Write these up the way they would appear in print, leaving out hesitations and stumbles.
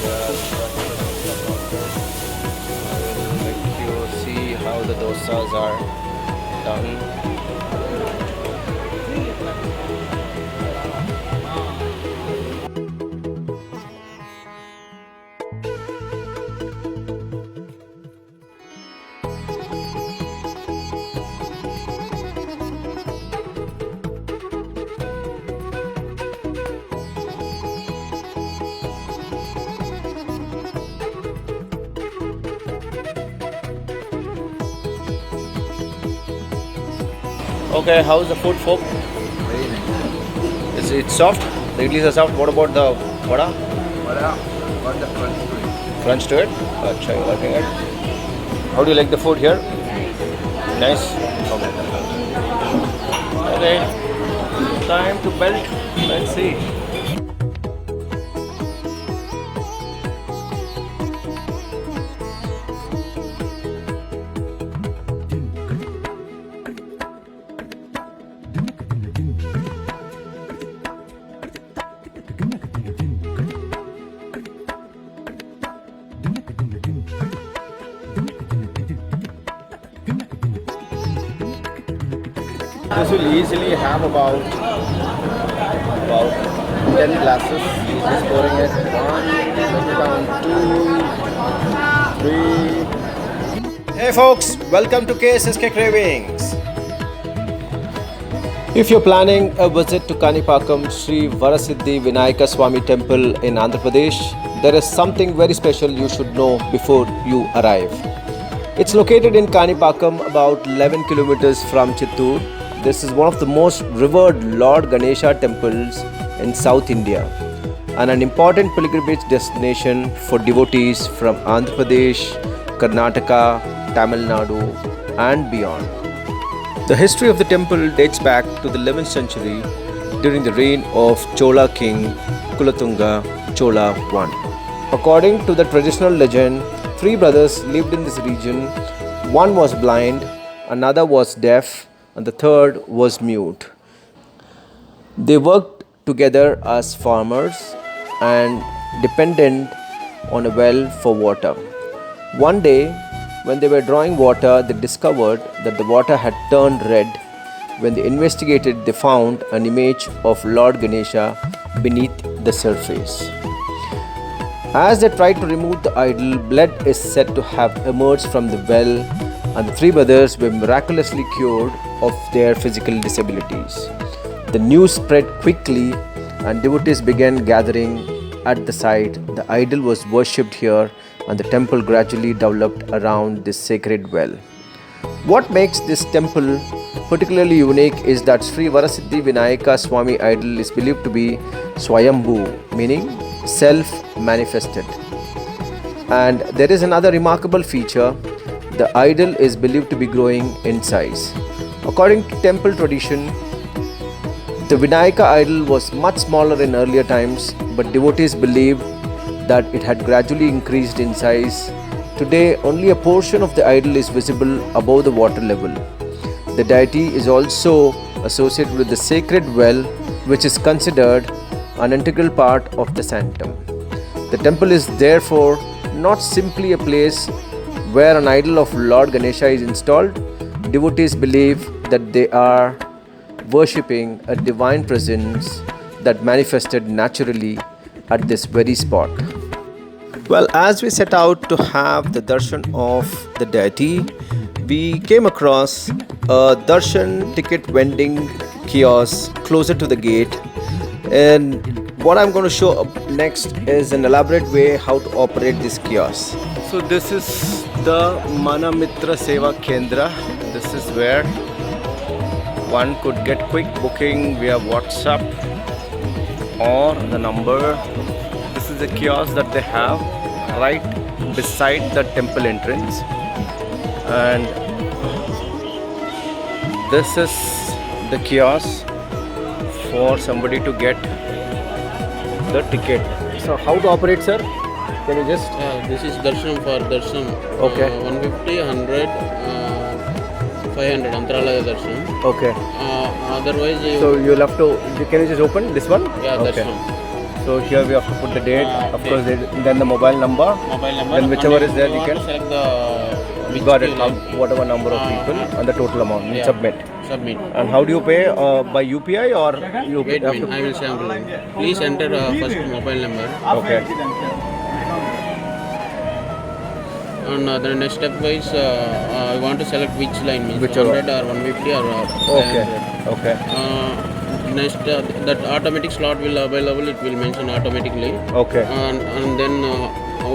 I will make you see how the dosas are done. Okay, how's the food, folk? Is it soft? The idlis are soft. What about the vada? Vada, got the crunch to it. Crunch to it? Acha, you're liking it. How do you like the food here? Nice. Okay. Okay. Time to belt. Let's see. This will easily have about 10 glasses. Just pouring it. 1, 2, 3. Hey folks, welcome to KSSK Cravings. If you're planning a visit to Kanipakam Sri Varasiddhi Vinayaka Swami Temple in Andhra Pradesh, there is something very special you should know before you arrive. It's located in Kanipakam, about 11 kilometers from Chittoor. This is one of the most revered Lord Ganesha temples in South India and an important pilgrimage destination for devotees from Andhra Pradesh, Karnataka, Tamil Nadu and beyond. The history of the temple dates back to the 11th century during the reign of Chola king Kulatunga Chola I. According to the traditional legend, 3 brothers lived in this region. One was blind, another was deaf, and the third was mute. They worked together as farmers and dependent on a well for water. One day, when they were drawing water, they discovered that the water had turned red. When they investigated, they found an image of Lord Ganesha beneath the surface. As they tried to remove the idol, blood is said to have emerged from the well, and the 3 brothers were miraculously cured of their physical disabilities. The news spread quickly and devotees began gathering at the site. The idol was worshipped here and the temple gradually developed around this sacred well. What makes this temple particularly unique is that Sri Varasiddhi Vinayaka Swami idol is believed to be Swayambhu, meaning self-manifested. And there is another remarkable feature. The idol is believed to be growing in size. According to temple tradition, the Vinayaka idol was much smaller in earlier times, but devotees believe that it had gradually increased in size. Today, only a portion of the idol is visible above the water level. The deity is also associated with the sacred well, which is considered an integral part of the sanctum. The temple is therefore not simply a place where an idol of Lord Ganesha is installed. Devotees believe that they are worshipping a divine presence that manifested naturally at this very spot. Well, as we set out to have the darshan of the deity, we came across a darshan ticket vending kiosk closer to the gate, and what I'm going to show up next is an elaborate way how to operate this kiosk. So this is the Mana Mitra Seva Kendra. This is where one could get quick booking via WhatsApp or the number. This is the kiosk that they have right beside the temple entrance, and this is the kiosk for somebody to get the ticket. So how to operate, sir? Can you just... This is darshan for darshan. Okay. 150, 100, 500 Antaralaya darshan. Okay. Otherwise, So you'll have to... Can you just open this one? yeah, Okay. darshan. So here we have to put the date, of course, then the mobile number. Mobile number. Then whichever and is there, you you want can- to select the which Got it. queue line. Whatever number of people and the total amount. You Yeah. submit. Submit. And how do you pay? By UPI or you Wait a have minute, to? I will sample. Please enter first mobile number. Okay. And then next step wise, I want to select which line means Whichever. 100 or 150 or Okay. 500. Okay. Next, that automatic slot will available. It will mention automatically. Okay. And then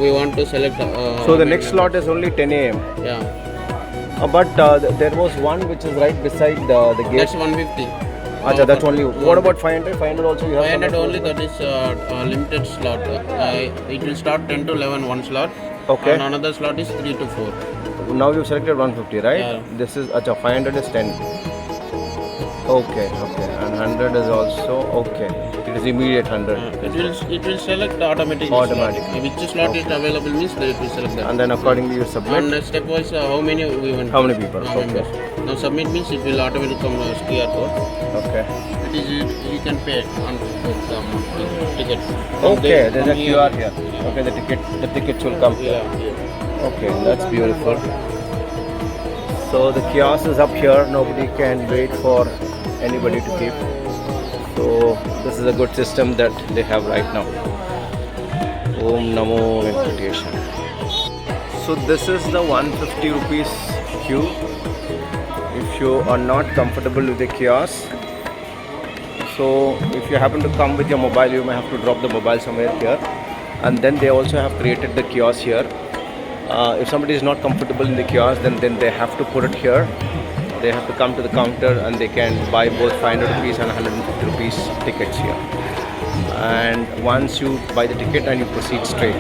we want to select. So the next slot is only 10 a.m. Yeah, But there was one which is right beside the gate. that's 150. Acha, that's only. What about 500? 500 also you have. 500 some only. That is limited slot. It will start 10 to 11 one slot. Okay. And another slot is 3 to 4. Now you've selected 150, right? Yeah. This is acha, 500 is 10. Okay, okay. And 100 is also okay. It is immediate 100. It will select automatically. Automatically. Slot. Which slot is available means it will select that. And then accordingly you submit. And next step was how many we want. How many people? How many Okay. members. Now submit means it will automatically come as QR code. Okay. It is you can pay on the ticket. Okay, there's a QR here. Okay, the tickets will come here. Yeah. Okay, that's beautiful. So the kiosk is up here. Nobody can wait for anybody to keep. So this is a good system that they have right now. Om Namo Venkatesha. So this is the 150 rupees queue. If you are not comfortable with the kiosk, so if you happen to come with your mobile, you may have to drop the mobile somewhere here. And then they also have created the kiosk here. If somebody is not comfortable in the kiosk, then they have to put it here. They have to come to the counter and they can buy both 500 rupees and 150 rupees tickets here. And once you buy the ticket and you proceed straight.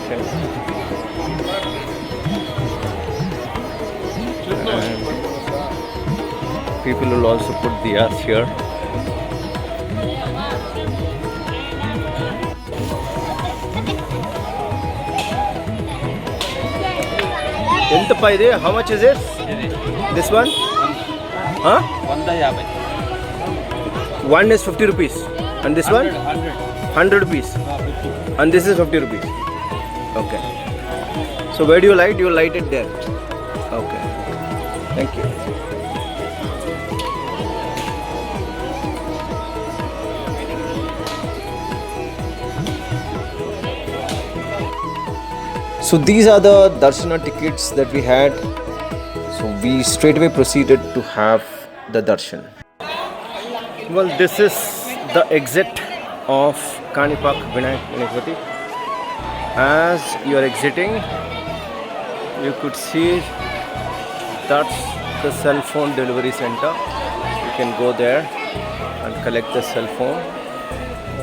Okay. And people will also put diyas here. How much is it? This one? Huh? One is 50 rupees. And this one? 100 rupees. And this is 50 rupees. Okay. So where do you light? You light it there. Okay. Thank you. So these are the Darshana tickets that we had. So we straight away proceeded to have the darshan. Well, this is the exit of Kanipak Vinayak Ganeshpati. As you are exiting, you could see that's the cell phone delivery center. You can go there and collect the cell phone.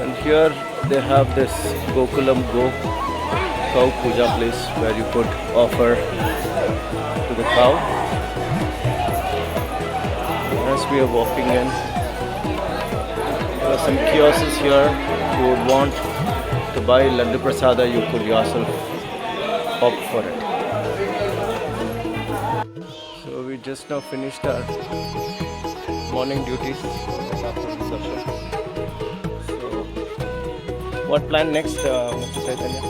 And here they have this Gokulam Go cow puja place where you could offer to the cow. As we are walking in, there are some kiosks here. If you would want to buy Laddu Prasada, you could yourself opt for it. So we just now finished our morning duties after the darshan. So what plan next, Mr. Chaitanya?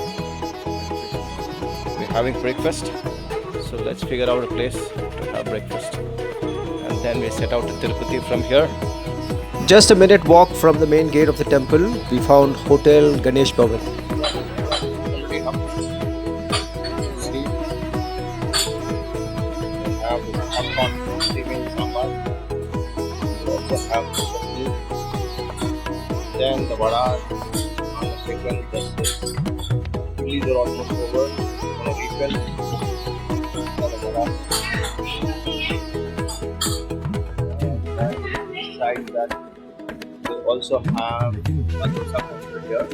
We're having breakfast, so let's figure out a place to have breakfast, and then we set out to Tirupati from here. Just a minute walk from the main gate of the temple, we found Hotel Ganesh Bhavan. Then the vada and the chicken, chilies are almost over. I'm gonna refill. Besides that, we also have a dosa counter here.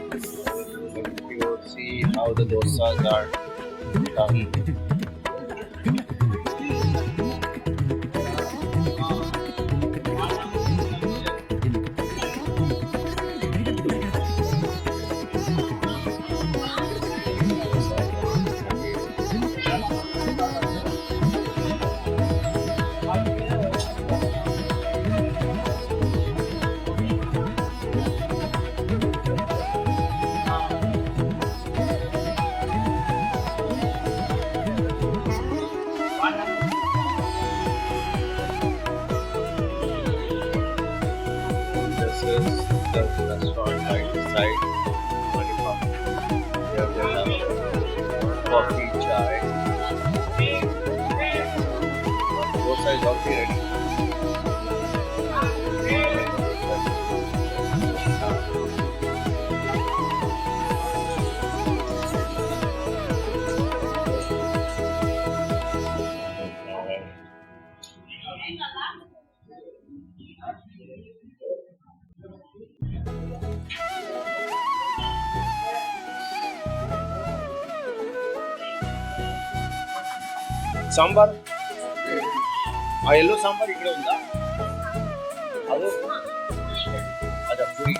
If you see how the dosas are done. restaurant right beside Manipur. Here they have coffee, chai. Dosa is already ready. Sambar ఆ yellow sambar ఇక్కడ ఉందా అదే అచ్చా puri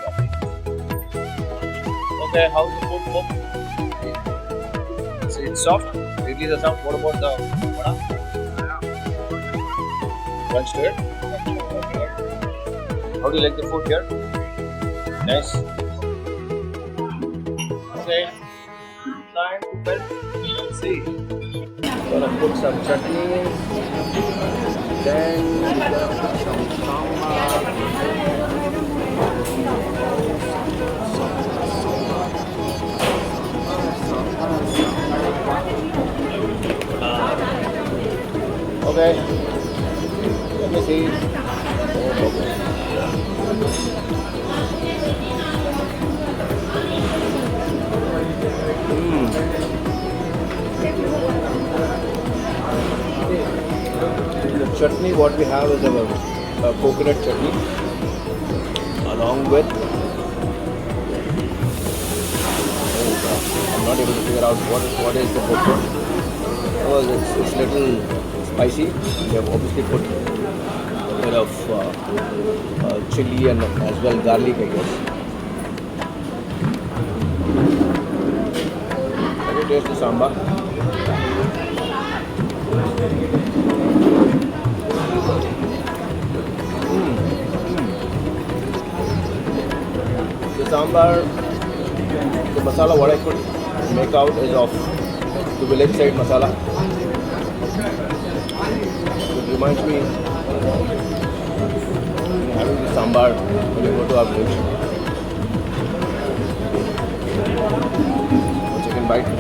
okay how the food cook it's soft idli is soft. What about the vada? Crunched it. How do you like the food here? Nice. Okay. Time to bed. Let's see. Gonna put some chutney, then we're gonna put some sambar. Okay, let me see. The chutney what we have is our coconut chutney along with I'm not able to figure out what is the coconut. Oh, it's little spicy. They have obviously put a bit of chili and as well garlic, I guess. Let me taste the sambar. The sambar, the masala what I could make out is of the village side masala. It reminds me having the sambar when you go to our village. Chicken bite.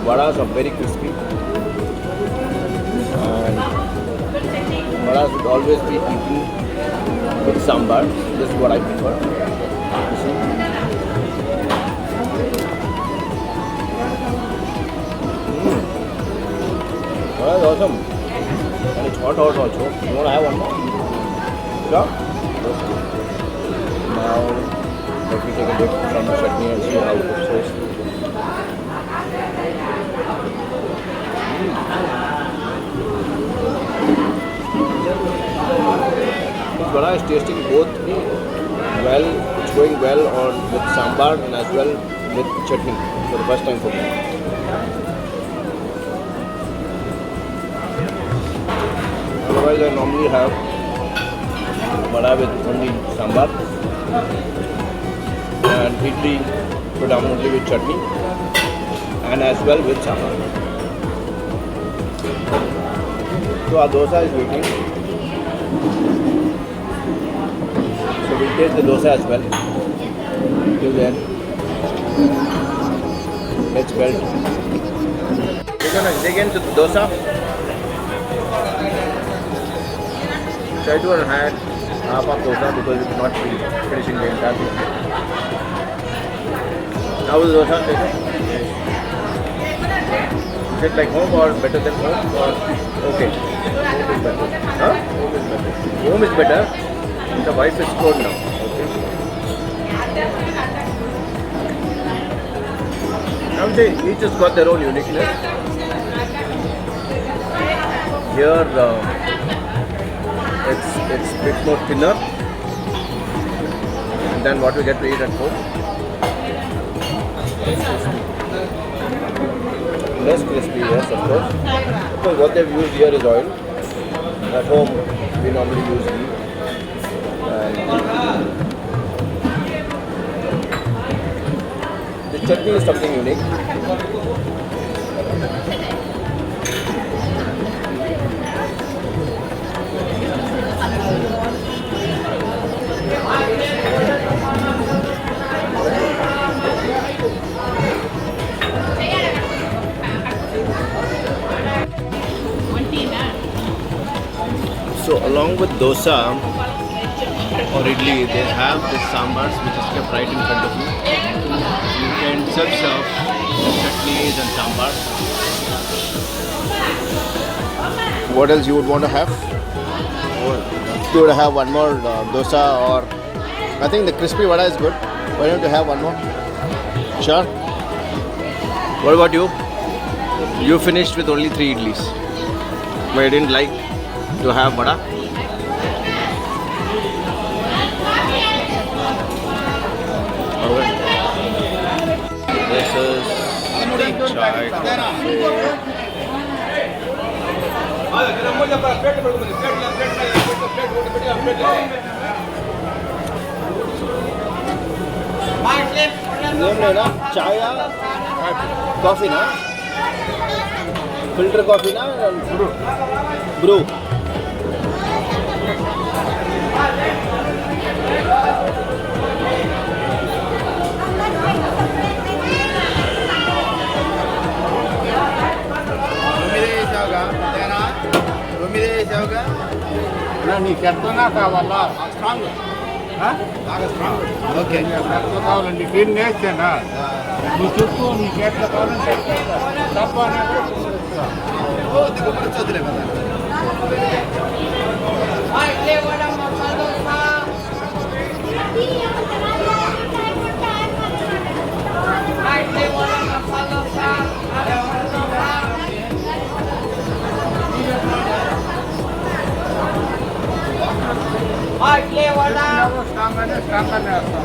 Vadas are very crispy. And vadas would always be eaten with sambar. This is what I prefer. You see? Vada is awesome. And it's hot also. You want to have one more? Sure? Now, let me take a dip from the chutney and see how it tastes. This vada is tasting both well. It's going well on with sambar and as well with chutney for the first time for me. Otherwise, I normally have vada with only sambar and idli predominantly with chutney and as well with sambar. So our dosa is waiting. So we'll taste the dosa as well. Till then, let's melt. We're gonna dig into the dosa. Try to have half of dosa because it will not be finishing the entire thing. How is dosa taste? Is it like home or better than home or okay? Home is better. Huh? Home is better. Home is better. The wife is cold now. Okay. I'm saying each has got their own uniqueness. Here it's a bit more thinner than what we get to eat at home. Less crispy, yes, of course. Because what they've used here is oil. At home, we normally use ghee. And the chutney is something unique. So along with dosa or idli, they have this sambars which is kept right in front of you. You can self-serve chutneys and sambars. What else you would want to have? You would have one more dosa, or I think the crispy vada is good. Why don't you have one more? Sure. What about you? You finished with only 3 idlis. But you didn't like to have vada? Alright. This is chai coffee. Chai coffee na? Filter coffee na? Brew. నీకు ఎత్తనా కావాలా strong బాగా strong okay ఎత్త కావాలండి దీన్ని నేర్చానా నువ్వు చెప్పు నీకు ఎట్లా కావాలంటే తప్ప చదువులే కదా స్ట్రాంగ్ అనే వేస్తాం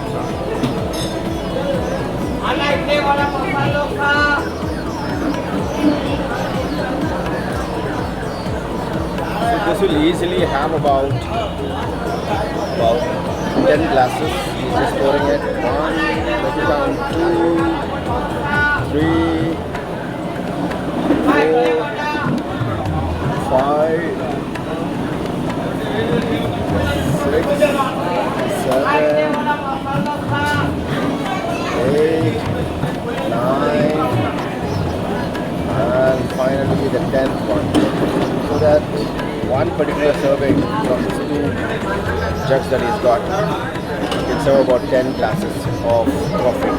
This will easily have about 10 glasses. He's just pouring it. 1, let it down. 2, 3, 4, 5, 6, 7, 8, 9, and finally the 10th one. So that one particular serving from these 2 jugs that he's got can serve about 10 glasses of coffee.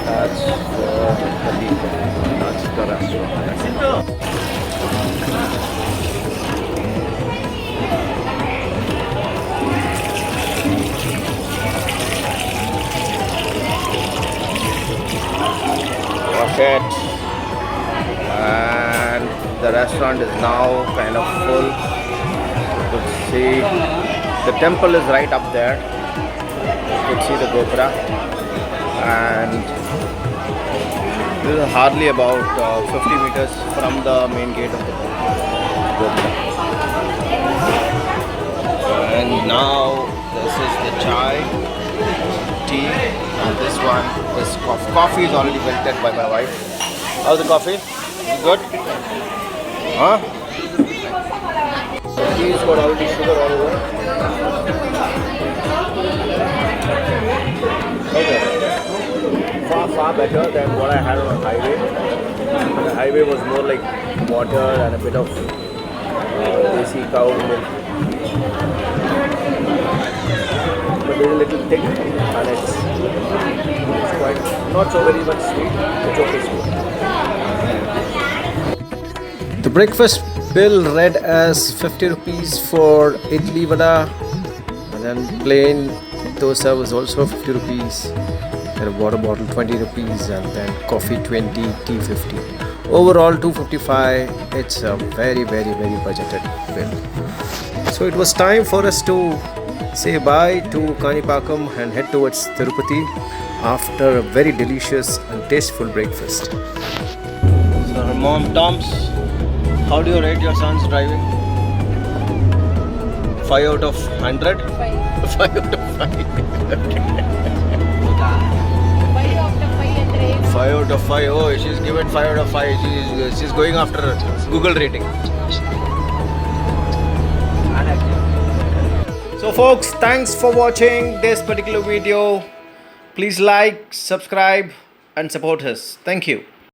That's the people. That's the restaurant. It. And the restaurant is now kind of full. You could see the temple is right up there. You could see the Gopura, and this is hardly about 50 meters from the main gate of the Gopura. And now this is the chai, tea, and this one is coffee. Coffee is already melted by my wife. How's the coffee? Is it good? Huh? Tea's got already sugar all over. Okay. Far better than what I had on the highway. The highway was more like water and a bit of desi cow milk. But it's a little thick and it's quite not so very much sweet. It's okay sweet. The breakfast bill read as 50 rupees for idli vada, and then plain dosa was also 50 rupees, and a water bottle 20 rupees, and then coffee 20, tea 50. Overall 255. It's a very budgeted bill. So it was time for us to say bye to Kanipakam and head towards Tirupati after a very delicious and tasteful breakfast. So her mom, Tom's, how do you rate your son's driving? 5 out of 100? 5 out of 5. 5 out of 5. Oh, she's given 5 out of 5. She's going after Google rating. So folks, thanks for watching this particular video. Please like, subscribe and support us. Thank you.